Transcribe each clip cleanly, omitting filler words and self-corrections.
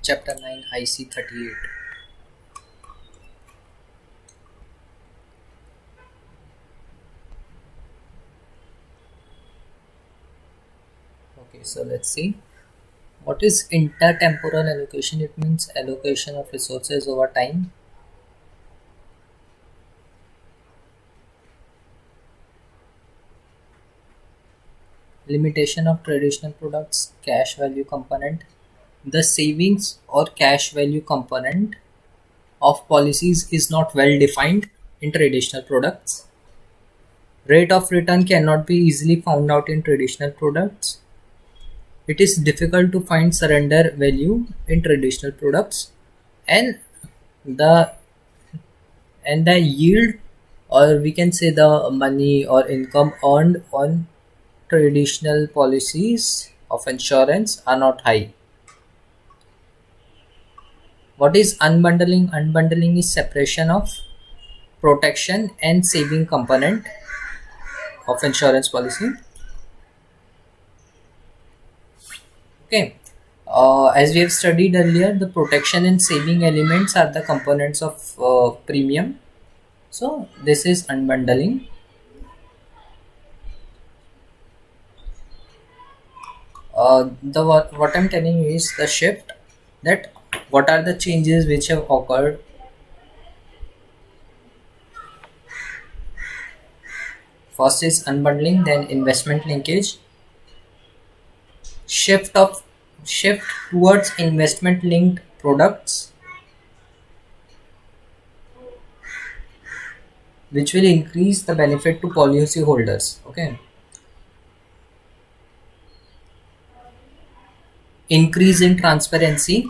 Chapter 9 IC 38. Okay, so let's see. What is intertemporal allocation? It means allocation of resources over time. Limitation of traditional products, cash value component. The savings or cash value component of policies is not well defined in traditional products. Rate of return cannot be easily found out in traditional products. It is difficult to find surrender value in traditional products, and the the yield, or we can say the money or income earned on traditional policies of insurance are not high. What is unbundling? Unbundling is separation of protection and saving component of insurance policy. Okay. As we have studied earlier, the protection and saving elements are the components of premium. So this is unbundling. The what I'm telling you is the shift, that what are the changes which have occurred. First is unbundling, then investment linkage, shift of shift towards investment linked products, which will increase the benefit to policy holders. Okay. Increase in transparency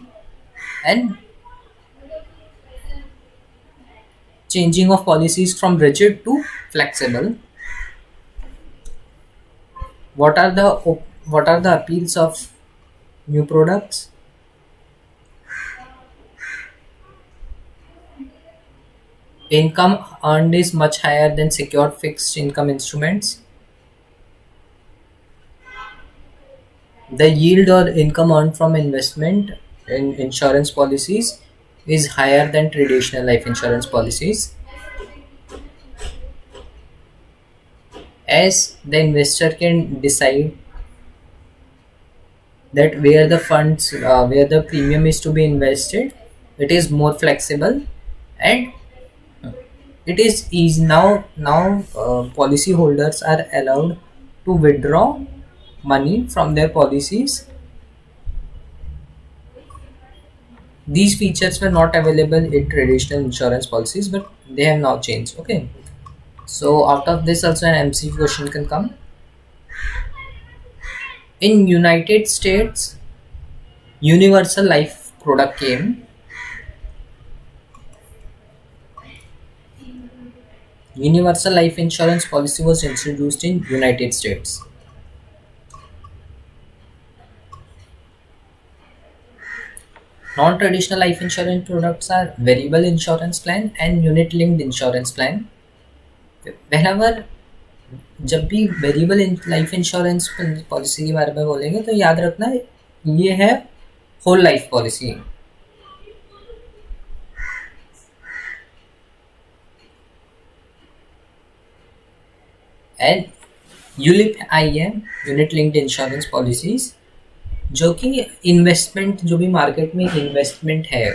and changing of policies from rigid to flexible. What are the appeals of new products? Income earned is much higher than secured fixed income instruments. The yield or income earned from investment in insurance policies is higher than traditional life insurance policies, as the investor can decide that where the premium is to be invested. It is more flexible, and it is easy now. Policy holders are allowed to withdraw money from their policies. These features were not available in traditional insurance policies, but they have now changed. Okay, so out of this also an MC question can come. In United States, universal life product came. Universal life insurance policy was introduced in United States. Non-traditional life insurance products are variable insurance plan and unit linked insurance plan. Whenever जब भी variable life insurance policy के बारे में बोलेंगे तो याद रखना ये है whole life policy. And ULIP आई है यूनिट लिंक्ड इंश्योरेंस पॉलिसीज, जो कि इन्वेस्टमेंट, जो भी मार्केट में इन्वेस्टमेंट है,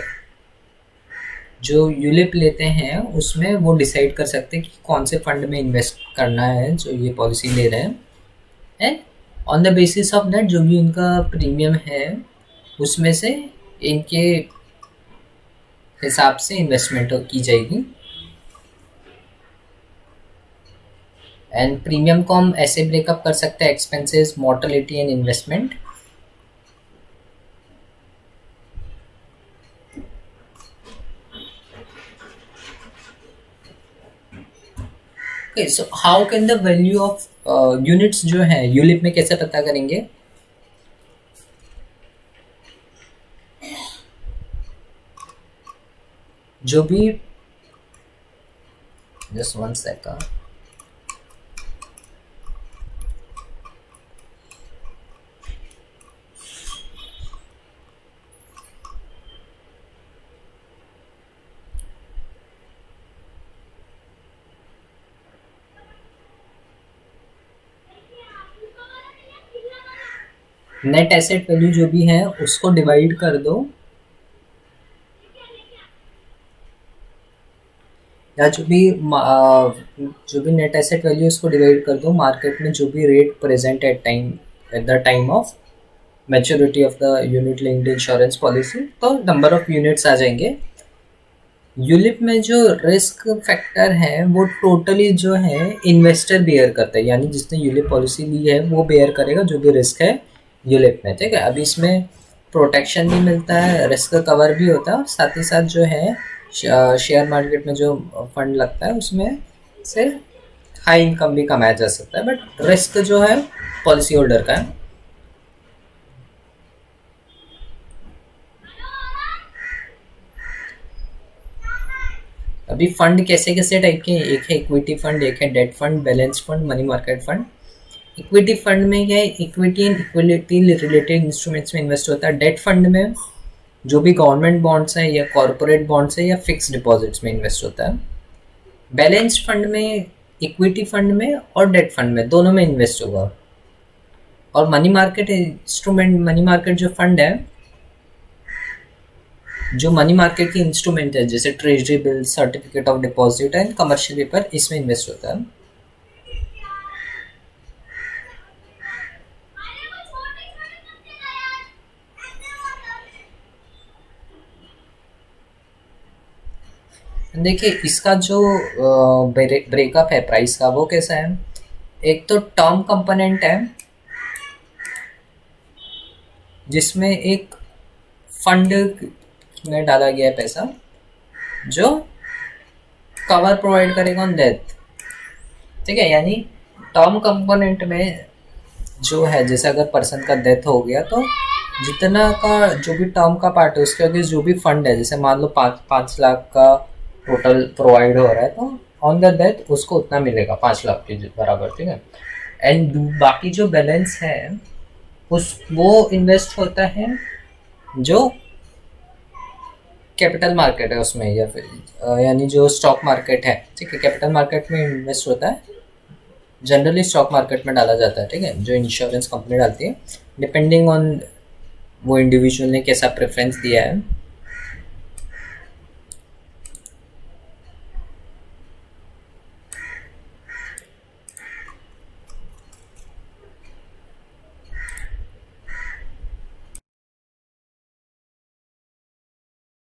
जो यूलिप लेते हैं उसमें वो डिसाइड कर सकते हैं कि कौन से फंड में इन्वेस्ट करना है जो ये पॉलिसी ले रहे हैं, and on the basis of that जो भी उनका प्रीमियम है उसमें से इनके हिसाब से इन्वेस्टमेंट की जाएगी. एंड प्रीमियम को हम ऐसे ब्रेकअप कर सकते हैं: expenses, mortality and investment. Okay, so how can the value of units जो है यूलिप में कैसे पता करेंगे? जो भी just one second. Net asset value जो भी है उसको डिवाइड कर दो, या जो भी नेट एसेट वैल्यू उसको डिवाइड कर दो मार्केट में जो भी rate present at the time of maturity of the unit linked insurance policy, तो नंबर ऑफ यूनिट्स आ जाएंगे। यूलिप में जो रिस्क फैक्टर है वो टोटली जो है इन्वेस्टर बेयर करता है, यानी जिसने यूलिप पॉलिसी ली है वो बेयर करेगा जो भी रिस्क है यूलिप में, ठीक है। अभी इसमें प्रोटेक्शन भी मिलता है, रिस्क कवर भी होता है, और साथ ही साथ जो है शेयर मार्केट में जो फंड लगता है उसमें से हाई इनकम भी कमाया जा सकता है, बट रिस्क जो है पॉलिसी होल्डर का है। अभी फंड कैसे कैसे टाइप के, एक है इक्विटी फंड, एक है debt fund, balance fund, money market fund. Equity fund में क्या है, equity and equity related instruments में इन्वेस्ट होता है। डेट फंड में जो भी गवर्नमेंट बॉन्ड्स हैं या कॉर्पोरेट बॉन्ड्स हैं या फिक्स डिपॉजिट्स में इन्वेस्ट होता है। बैलेंस फंड में इक्विटी फंड में और डेट फंड में दोनों में इन्वेस्ट होगा। और money market instrument, money market जो फंड है, जो मनी मार्केट की इंस्ट्रूमेंट है जैसे treasury bill, certificate of deposit and commercial paper, इसमें इन्वेस्ट होता है। देखिए इसका जो ब्रेकअप है प्राइस का वो कैसा है, एक तो टर्म कंपोनेंट है जिसमें एक फंड में डाला गया है पैसा जो कवर प्रोवाइड करेगा ऑन डेथ, ठीक है। यानी टर्म कंपोनेंट में जो है, जैसे अगर पर्सन का डेथ हो गया तो जितना का जो भी टर्म का पार्ट है उसके आगे जो भी फंड है, जैसे मान लो 5 लाख का टोटल प्रोवाइड हो रहा है, तो ऑन द डेथ उसको उतना मिलेगा 5 लाख के बराबर, ठीक है। एंड बाकी जो बैलेंस है वो इन्वेस्ट होता है जो कैपिटल मार्केट है उसमें, या फिर यानी जो स्टॉक मार्केट है, ठीक है। कैपिटल मार्केट में इन्वेस्ट होता है, जनरली स्टॉक मार्केट में डाला जाता है, ठीक है, जो इंश्योरेंस कंपनी डालती है, डिपेंडिंग ऑन वो इंडिविजुअल ने कैसा प्रेफरेंस दिया है।